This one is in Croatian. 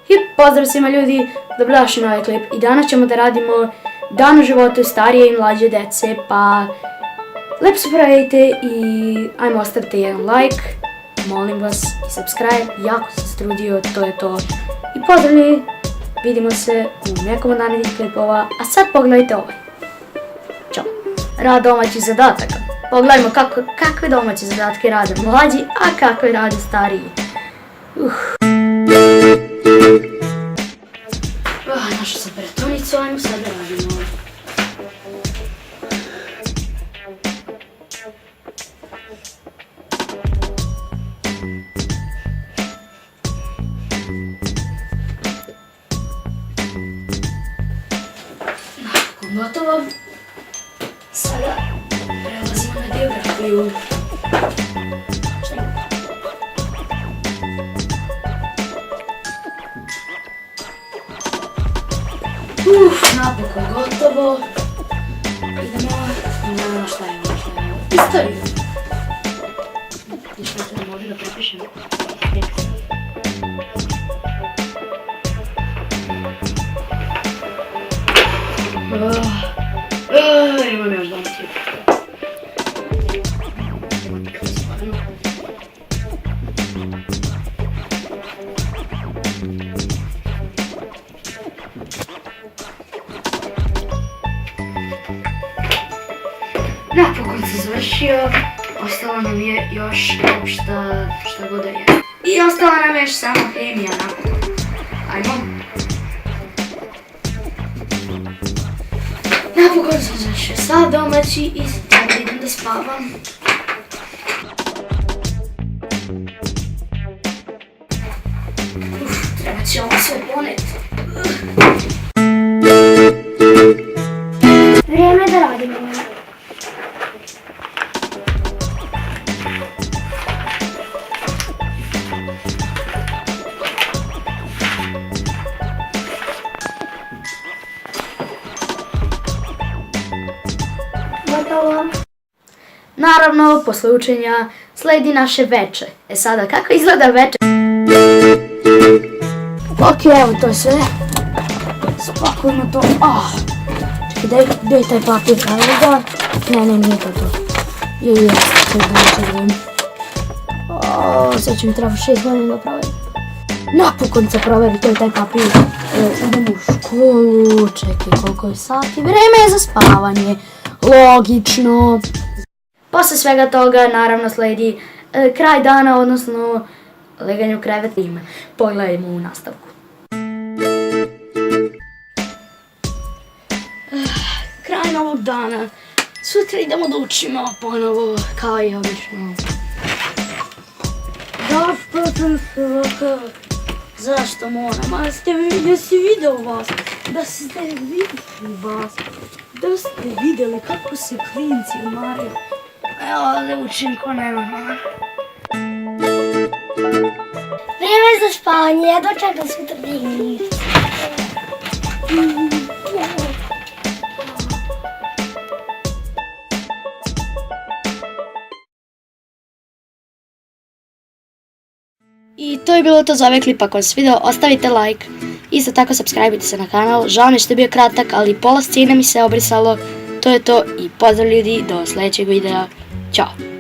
I pozdrav svima ljudi, dobrodošli na ovaj klip. I danas ćemo da radimo dan u životu starije i mlađe dece, pa lepo se pravite i ajmo ostavite jedan like, molim vas, i subscribe, jako sam se trudio, to je to. I pozdravi, vidimo se u nekom od narednih klipova, a sad pogledajte ovaj. Ćao. Rad domaćih zadataka. Pogledajmo kakve domaće zadatke rade mlađi, a kakve rade stariji. Našao sam peratonicu, ajmo sad da radimo. Nakon gotovo. Sada prelazimo na geografiju. Napokon gotovo. Idemo na šta imamo. Istoriju. Ništa se ne može da prepišem. Imam još domaći. Napokon se završio, ostalo nam je još šta god da je. I ostala nam je još samo hemija napokon. Ajmo. Napokon sam završio sav domaći i sada idem da spavam. Treba će ovo sve poneti. Vrijeme da radimo. Gotovo. Naravno, posle učenja sledi naše veče. E sada, kako izgleda veče? Ok, evo to je sve. Spakujemo to. Čekaj, gdje je taj papir? Ne, nije to. Sad će mi treba 6 godina da proverim. Napokon se proveri, to je taj papir. Idemo u školu, čekaj koliko je sati. Vreme je za spavanje. Logično. Posle svega toga naravno sledi kraj dana, odnosno leganje u krevet. Pogledajmo u nastavku. Kraj novog dana. Sutra idemo da učimo ponovo, kao i obično. Zašto sam se ovakav? Zašto moram? Da si video vas. Da ste vidjeli kako se klinci umaraju. Evo da učim ko nema. Vrijeme je za spavanje, ja dočekam sutra digni. I to je bilo to za ovaj klip. Ako vam se video, ostavite like. Isto tako subscribe-ite se na kanal. Žao mi što je bio kratak, ali pola scene mi se obrisalo. To je to i pozdrav ljudi, do sljedećeg videa. Ćao!